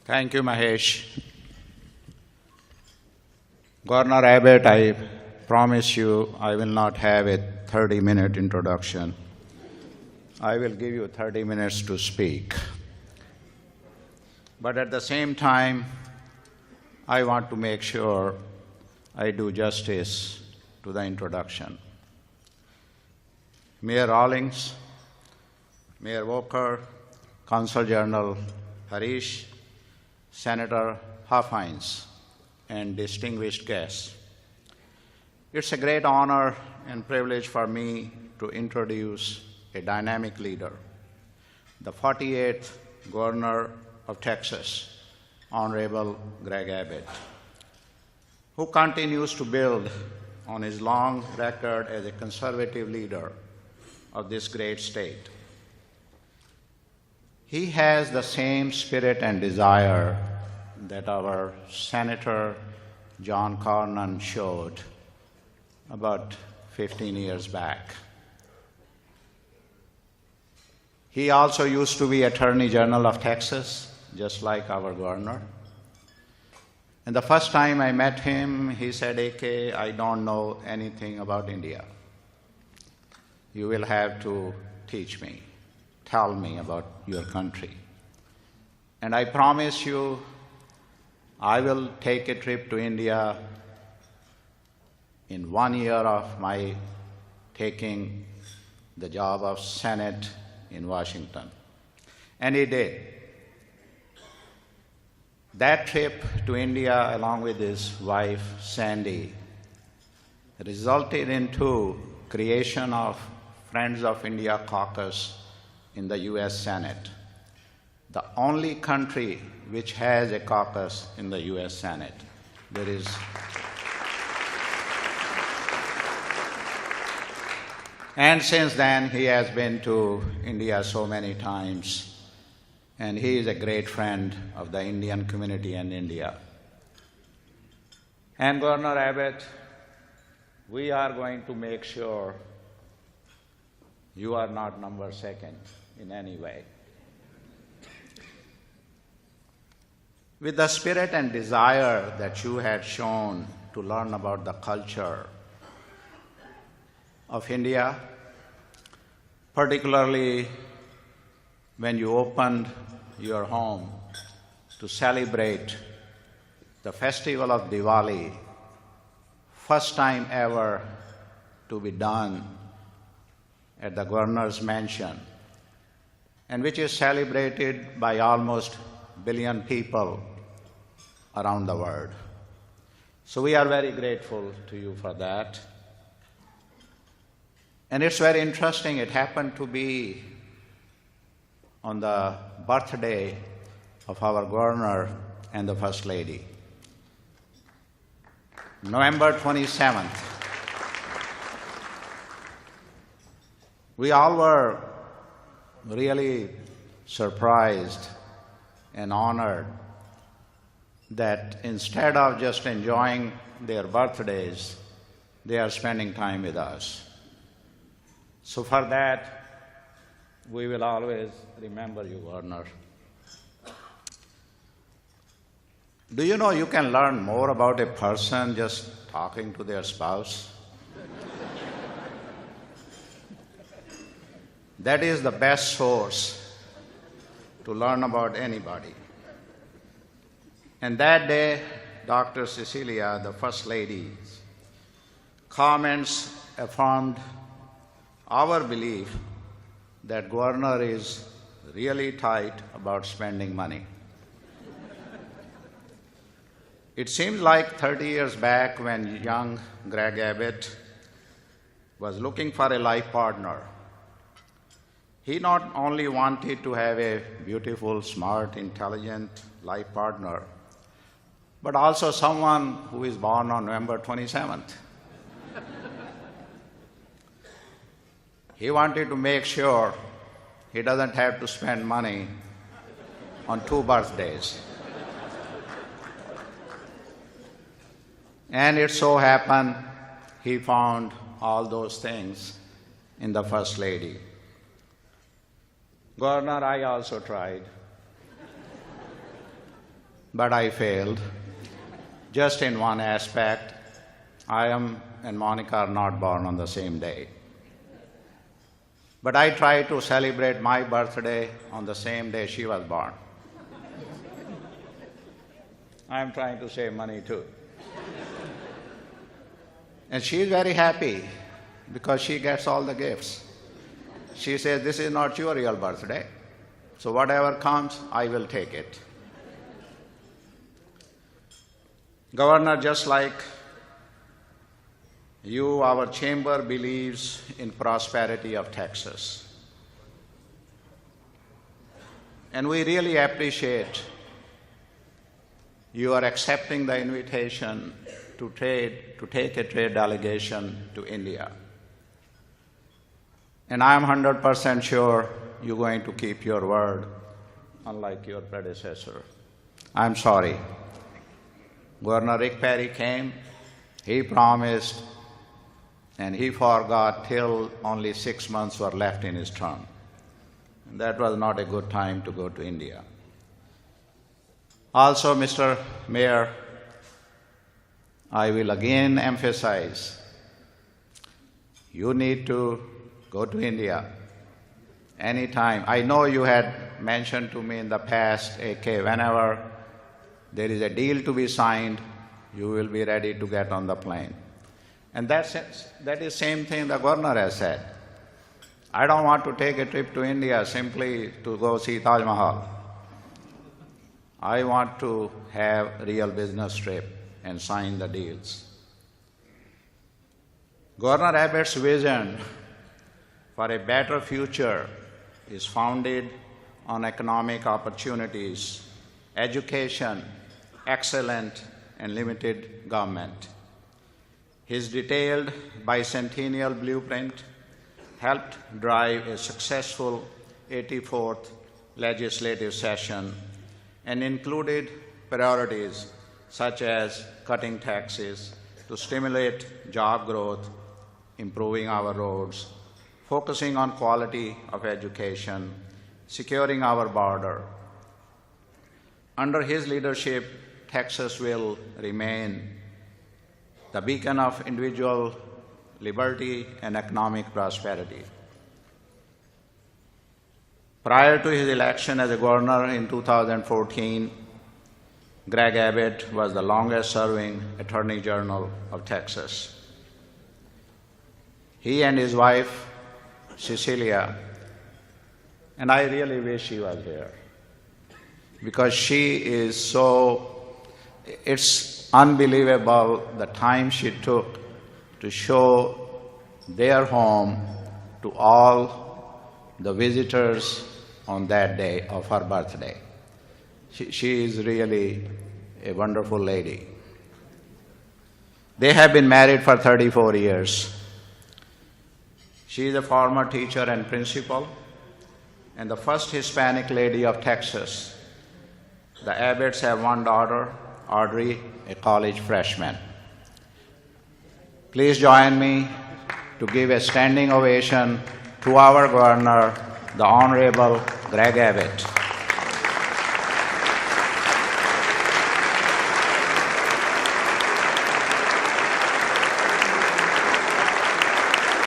Thank you, Mahesh. Governor Abbott, I promise you I will not have a 30-minute introduction. I will give you 30 minutes to speak. But at the same time, I want to make sure I do justice to the introduction. Mayor Rawlings, Mayor Walker, Consul General Harish, Senator Huffines, and distinguished guests. It's a great honor and privilege for me to introduce a dynamic leader, the 48th Governor of Texas, Honorable Greg Abbott, who continues to build on his long record as a conservative leader of this great state. He has the same spirit and desire that our Senator John Cornyn showed about 15 years back. He also used to be Attorney General of Texas, just like our governor. And the first time I met him, he said, AK, I don't know anything about India. You will have to teach me. Tell me about your country. And I promise you, I will take a trip to India in 1 year of my taking the job of Senate in Washington. And he did. That trip to India, along with his wife, Sandy, resulted into creation of Friends of India Caucus in the US Senate, the only country which has a caucus in the US Senate. There is And since then, he has been to India so many times, and he is a great friend of the Indian community in India. And Governor Abbott, we are going to make sure you are not number second in any way. With the spirit and desire that you had shown to learn about the culture of India, particularly when you opened your home to celebrate the festival of Diwali, first time ever to be done at the governor's mansion, and which is celebrated by almost a billion people around the world. So we are very grateful to you for that. And it's very interesting, it happened to be on the birthday of our governor and the First Lady, November 27th. We all were really surprised and honored that instead of just enjoying their birthdays, they are spending time with us. So for that, we will always remember you, Governor. Do you know you can learn more about a person just talking to their spouse? That is the best source to learn about anybody. And that day, Dr. Cecilia, the First Lady's comments affirmed our belief that governor is really tight about spending money. It seems like 30 years back when young Greg Abbott was looking for a life partner, he not only wanted to have a beautiful, smart, intelligent life partner, but also someone who is born on November 27th. He wanted to make sure he doesn't have to spend money on 2 birthdays. And it so happened he found all those things in the First Lady. Governor, I also tried. but I failed. Just in one aspect, I am and Monica are not born on the same day. But I try to celebrate my birthday on the same day she was born. I'm trying to save money too. And she is very happy because she gets all the gifts. She says, this is not your real birthday, so whatever comes, I will take it. Governor, just like you, our chamber believes in prosperity of Texas. And we really appreciate you are accepting the invitation to take a trade delegation to India. And I'm 100% sure you're going to keep your word, unlike your predecessor. I'm sorry. Governor Rick Perry came, he promised, and he forgot till only 6 months were left in his term. And that was not a good time to go to India. Also, Mr. Mayor, I will again emphasize, you need to go to India anytime. I know you had mentioned to me in the past, AK, whenever there is a deal to be signed, you will be ready to get on the plane. And that is same thing the governor has said. I don't want to take a trip to India simply to go see Taj Mahal. I want to have a real business trip and sign the deals. Governor Abbott's vision for a better future is founded on economic opportunities, education, excellent and limited government. His detailed bicentennial blueprint helped drive a successful 84th legislative session and included priorities such as cutting taxes to stimulate job growth, improving our roads, focusing on quality of education, securing our border. Under his leadership, Texas will remain the beacon of individual liberty and economic prosperity. Prior to his election as a governor in 2014, Greg Abbott was the longest-serving Attorney General of Texas. He and his wife, Cecilia, and I really wish she was here, because she is it's unbelievable the time she took to show their home to all the visitors on that day of her birthday. She is really a wonderful lady. They have been married for 34 years. She is a former teacher and principal, and the first Hispanic lady of Texas. The Abbotts have one daughter, Audrey, a college freshman. Please join me to give a standing ovation to our governor, the Honorable Greg Abbott.